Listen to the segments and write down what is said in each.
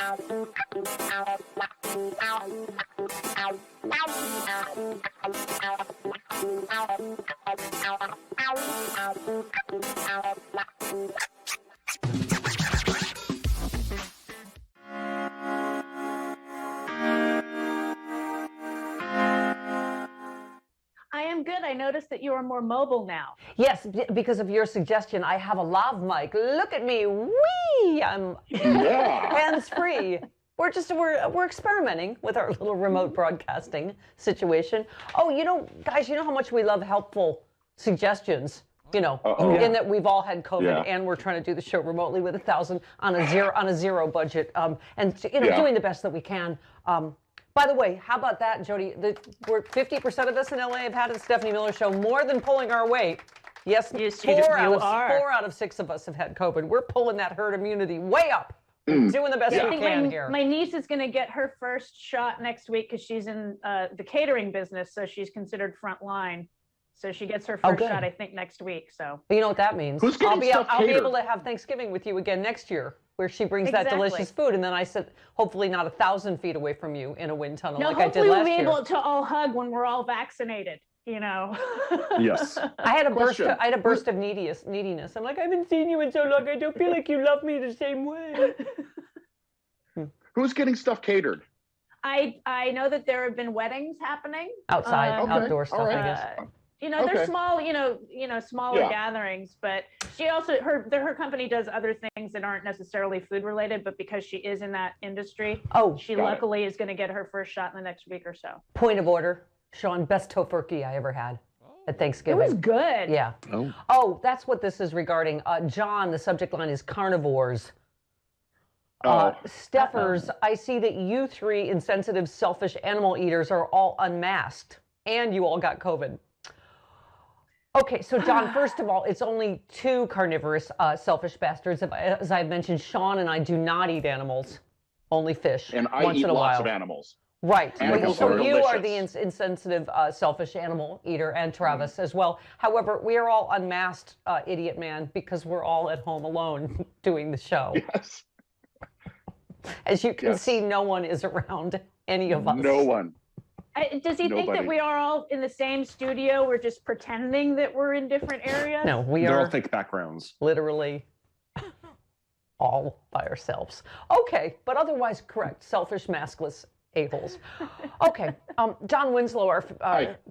I am good. I noticed that you are more mobile now. Yes, because of your suggestion, I have a lav mic. Look at me. Whee! I'm hands-free. We're experimenting with our little remote broadcasting situation. Oh, guys, you know how much we love helpful suggestions. In that we've all had COVID and we're trying to do the show remotely with 1,000 on a zero budget, doing the best that we can. By the way, how about that, Jody? We're 50% of us in LA have had the Stephanie Miller Show, more than pulling our weight. Yes, four out of 6 of us have had COVID. We're pulling that herd immunity way up. Doing the best we can here. My niece is going to get her first shot next week because she's in the catering business, so she's considered front line. So she gets her first shot, I think, next week. So you know what that means? I'll be able to have Thanksgiving with you again next year, where she brings that delicious food, and then I sit hopefully not 1,000 feet away from you in a wind tunnel like I did last year. Hopefully we'll be able to all hug when we're all vaccinated. Yes. I had a burst of neediness. I'm like, I haven't seen you in so long. I don't feel like you love me the same way. Who's getting stuff catered? I know that there have been weddings happening outside, outdoor stuff. I guess. They're small, smaller gatherings, but she also, her company does other things that aren't necessarily food related, but because she is in that industry, she luckily is going to get her first shot in the next week or so. Point of order, Sean, best topherkey I ever had at Thanksgiving. It was good. Yeah. Oh, that's what this is regarding. John, the subject line is carnivores. Steffers, I see that you 3 insensitive, selfish animal eaters are all unmasked, and you all got COVID. Okay, so John, first of all, it's only 2 carnivorous, selfish bastards. As I've mentioned, Sean and I do not eat animals, only fish. And I eat lots of animals. Right. So you delicious. are the insensitive, selfish animal eater, and Travis as well. However, we are all unmasked, idiot man, because we're all at home alone doing the show. Yes. As you can see, no one is around any of us. No one. Does he think that we are all in the same studio? We're just pretending that we're in different areas? No, They're all fake backgrounds. Literally all by ourselves. Okay, but otherwise correct. Selfish, maskless a-holes. Okay, John Winslow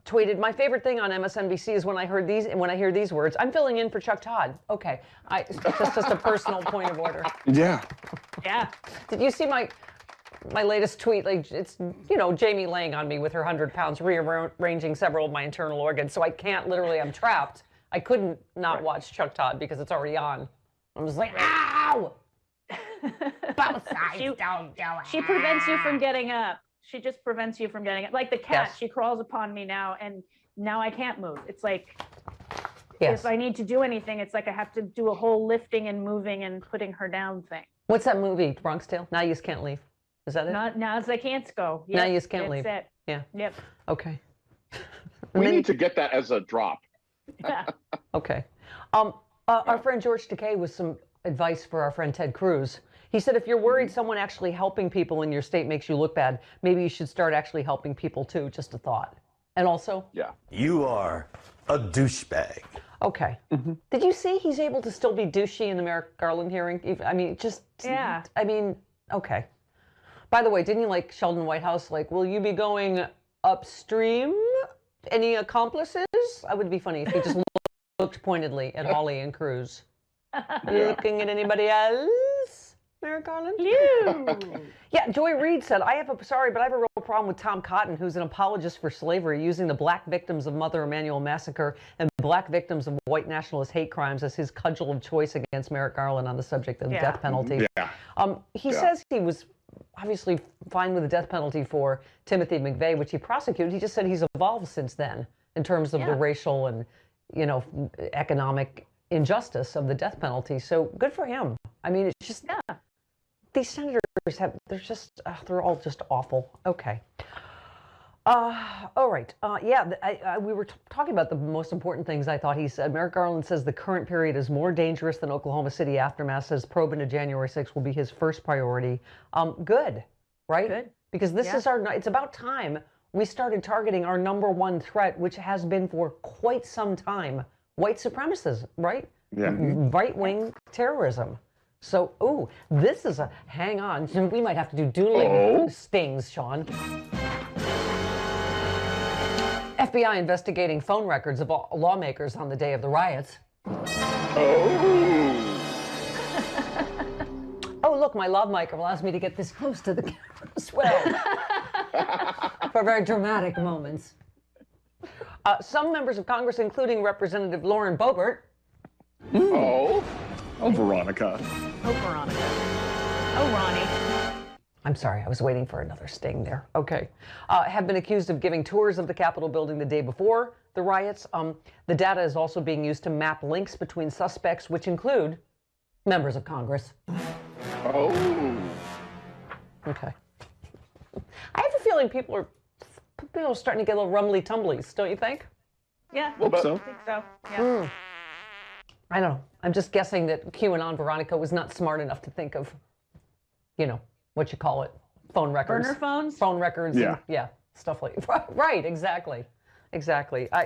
tweeted, "My favorite thing on MSNBC is when I hear these words. I'm filling in for Chuck Todd." Okay, just a personal point of order. Yeah. Yeah. Did you see my latest tweet? Like, it's Jamie laying on me with her 100 pounds, rearranging several of my internal organs, so I can't literally. I'm trapped. I couldn't not watch Chuck Todd because it's already on. I'm just like, ow! Both sides don't do it. She prevents you from getting up. She just prevents you from getting up. Like the cat, she crawls upon me now, and now I can't move. It's like, if I need to do anything, it's like I have to do a whole lifting and moving and putting her down thing. What's that movie, Bronx Tale? Now You Just Can't Leave. Is that it? Now as I can't go. Yep, now you just can't leave. That's it. Yeah. Yep. Okay. We need to get that as a drop. Yeah. Okay. Our friend George Takei with some advice for our friend Ted Cruz. He said, if you're worried someone actually helping people in your state makes you look bad, maybe you should start actually helping people too. Just a thought. And also, you are a douchebag. Okay. Did you see he's able to still be douchey in the Merrick Garland hearing? I mean, okay. By the way, didn't you like Sheldon Whitehouse? Like, will you be going upstream? Any accomplices? It would be funny if he just looked pointedly at Holly and Cruz. Looking at anybody else? Merrick Garland? Yeah, Joy Reid said, I have a real problem with Tom Cotton, who's an apologist for slavery, using the black victims of Mother Emanuel Massacre and black victims of white nationalist hate crimes as his cudgel of choice against Merrick Garland on the subject of the death penalty. He says he was obviously fine with the death penalty for Timothy McVeigh, which he prosecuted. He just said he's evolved since then in terms of the racial and, economic injustice of the death penalty. So good for him. I mean, it's just, these senators they're all just awful. Okay. All right. We were talking about the most important things I thought he said. Merrick Garland says the current period is more dangerous than Oklahoma City aftermath, says probe into January 6th will be his first priority. Good, right? Good. Because this is it's about time we started targeting our number one threat, which has been for quite some time, white supremacism, right? Yeah. Right-wing terrorism. So, this is hang on. We might have to do dueling stings, Sean. FBI investigating phone records of lawmakers on the day of the riots. Oh, look, my lav mic allows me to get this close to the camera as well. For very dramatic moments. Some members of Congress, including Representative Lauren Boebert. Oh, Veronica. Oh, Veronica. Oh, Ronnie. I'm sorry, I was waiting for another sting there. Okay. Have been accused of giving tours of the Capitol building the day before the riots. The data is also being used to map links between suspects, which include members of Congress. Oh. Okay. I have a feeling people are starting to get a little rumbly-tumblies, don't you think? Yeah, Hope so. I think so. Yeah. I don't know. I'm just guessing that QAnon Veronica was not smart enough to think of, what you call it, phone records. Burner phones? Phone records. Yeah. And, stuff like right, exactly.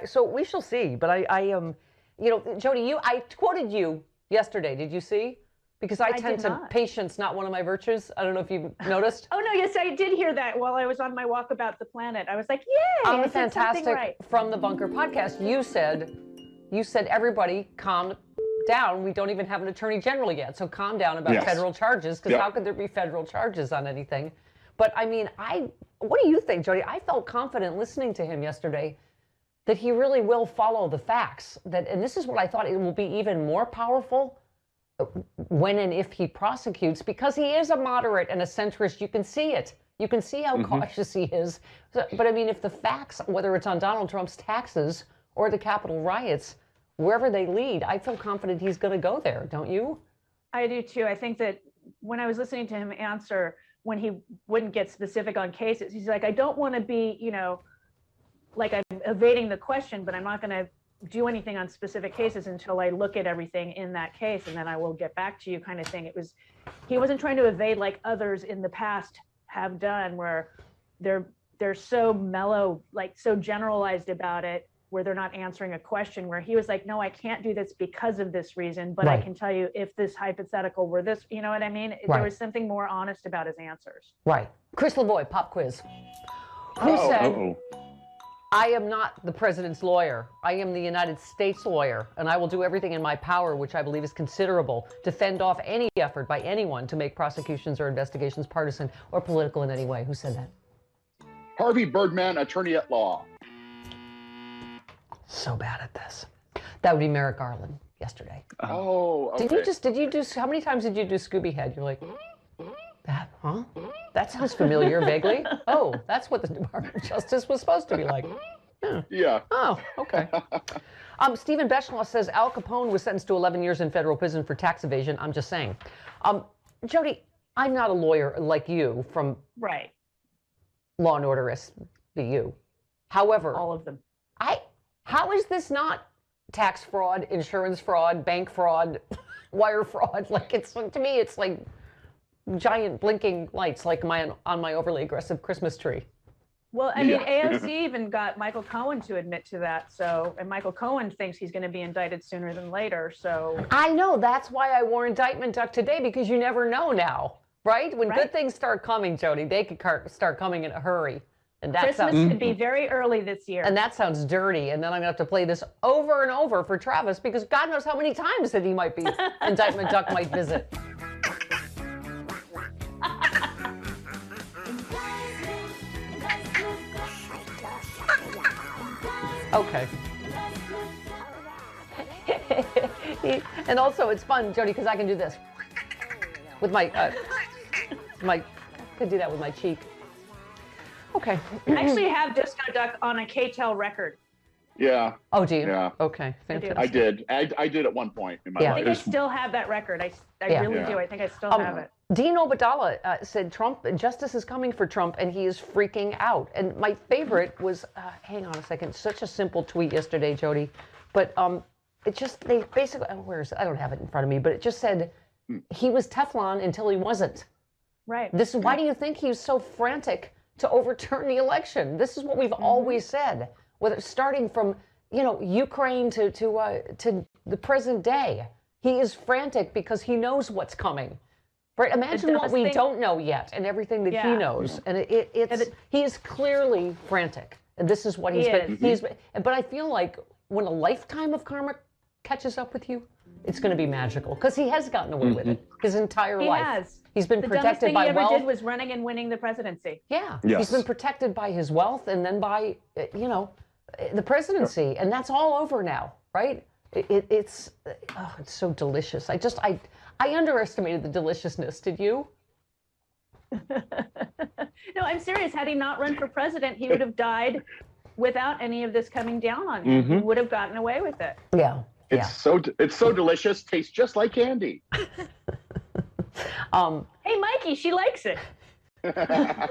So we shall see. But I Jody, I quoted you yesterday. Did you see? Because I tend to, patience, not one of my virtues. I don't know if you noticed. Oh, no, yes, I did hear that while I was on my walk about the planet. I was like, yay, On I the did something Fantastic right. From the Bunker podcast, you said everybody calm down. We don't even have an attorney general yet. So calm down about federal charges, because how could there be federal charges on anything? But I mean, what do you think, Jody? I felt confident listening to him yesterday that he really will follow the facts. And this is what I thought, it will be even more powerful when and if he prosecutes, because he is a moderate and a centrist. You can see it. You can see how cautious he is. But I mean, if the facts, whether it's on Donald Trump's taxes or the Capitol riots, wherever they lead, I feel confident he's going to go there, don't you? I do too. I think that when I was listening to him answer, when he wouldn't get specific on cases, he's like, I don't want to be, like I'm evading the question, but I'm not going to do anything on specific cases until I look at everything in that case, and then I will get back to you, kind of thing. He wasn't trying to evade like others in the past have done, where they're so mellow, like so generalized about it, where they're not answering a question, where he was like, no, I can't do this because of this reason, but I can tell you if this hypothetical were this, you know what I mean? There was something more honest about his answers. Right. Chris Lavoie, pop quiz. Who said, I am not the president's lawyer. I am the United States lawyer, and I will do everything in my power, which I believe is considerable, to fend off any effort by anyone to make prosecutions or investigations partisan or political in any way. Who said that? Harvey Birdman, attorney at law. So bad at this. That would be Merrick Garland yesterday. Oh, okay. Did you do, how many times did you do Scooby Head? You're like, that, huh? That sounds familiar vaguely. Oh, that's what the Department of Justice was supposed to be like. Yeah. Oh, okay. Stephen Beschloss says Al Capone was sentenced to 11 years in federal prison for tax evasion. I'm just saying. Jody, I'm not a lawyer like you from Law and Order SVU. However, all of them. How is this not tax fraud, insurance fraud, bank fraud, wire fraud? Like, to me, it's like giant blinking lights, like on my overly aggressive Christmas tree. Well, I mean, AOC even got Michael Cohen to admit to that. So, and Michael Cohen thinks he's going to be indicted sooner than later. So I know, that's why I wore indictment duck today, because you never know now, right? When good things start coming, Jody, they could start coming in a hurry. And that Christmas could be very early this year. And that sounds dirty. And then I'm going to have to play this over and over for Travis, because God knows how many times that he might be, indictment duck might visit. Okay. And also it's fun, Jody, because I can do this with my, could do that with my cheek. Okay. I actually have Disco Duck on a K-Tel record. Yeah. Oh, do you? Yeah. Okay, fantastic. I did. I did at one point in my Yeah. I life. think I still have that record. I really Yeah. do. I think I still have it. Dean Obadala said justice is coming for Trump, and he is freaking out. And my favorite was, hang on a second, such a simple tweet yesterday, Jody, but they basically, I don't have it in front of me, but it just said he was Teflon until he wasn't. Right. Why do you think he was so frantic to overturn the election? This is what we've always said, whether starting from Ukraine to the present day. He is frantic because he knows what's coming. Right? Imagine what we don't know yet and everything that he knows. And he is clearly frantic. And this is what he's been. But I feel like when a lifetime of karma catches up with you, it's going to be magical because he has gotten away with it his entire life. He has. He's been protected by wealth. The dumbest thing he ever did was running and winning the presidency. Yeah. Yes. He's been protected by his wealth and then by, the presidency. And that's all over now, right? It's so delicious. I underestimated the deliciousness. Did you? No, I'm serious. Had he not run for president, he would have died without any of this coming down on him. He would have gotten away with it. Yeah. It's so delicious. Tastes just like candy. Hey, Mikey, she likes it. I'm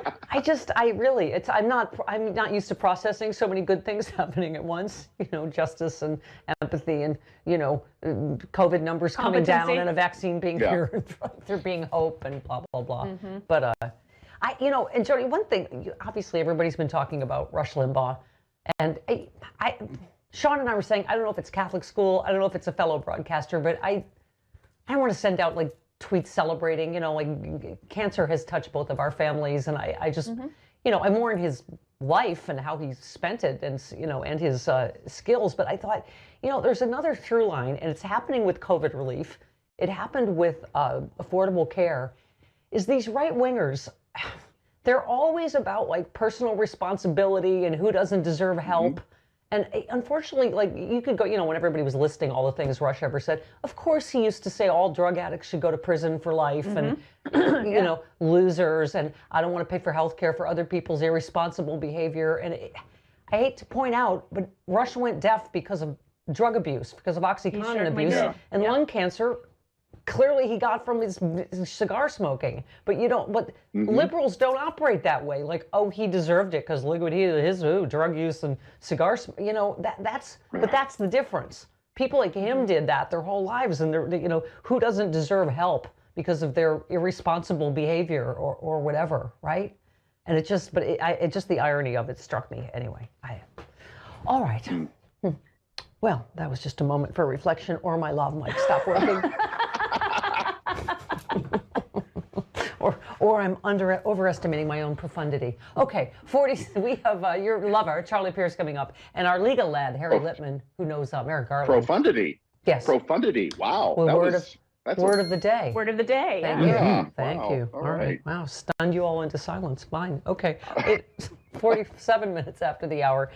not used to processing so many good things happening at once. Justice and empathy and, COVID numbers coming down and a vaccine being here, there being hope and blah, blah, blah. But, and Jody, one thing, obviously everybody's been talking about Rush Limbaugh. And Sean and I were saying, I don't know if it's Catholic school, I don't know if it's a fellow broadcaster, but I want to send out tweets celebrating, cancer has touched both of our families. And I just, I mourn his life and how he spent it and, and his skills. But I thought, there's another through line, and it's happening with COVID relief. It happened with affordable care, is these right-wingers, they're always about personal responsibility and who doesn't deserve help. And unfortunately, you could go, when everybody was listing all the things Rush ever said, of course he used to say all drug addicts should go to prison for life and, losers, and I don't want to pay for health care for other people's irresponsible behavior. And I hate to point out, but Rush went deaf because of drug abuse, because of OxyContin abuse and lung cancer. Clearly he got from his cigar smoking, but liberals don't operate that way. He deserved it because look what he did, his drug use and cigar but that's the difference. People like him did that their whole lives, and they're, who doesn't deserve help because of their irresponsible behavior or whatever, right? And it just the irony of it struck me anyway. All right. Well, that was just a moment for reflection, or my lav mic stopped working. or I'm overestimating my own profundity. Okay, we have your lover, Charlie Pierce, coming up, and our legal lad, Harry Lippman, who knows Merrick Garland. Profundity. Yes. Profundity. Wow. Well, word of the day. Word of the day. Thank you. Thank you. All right. Wow, stunned you all into silence. Fine. Okay. It's 47 minutes after the hour.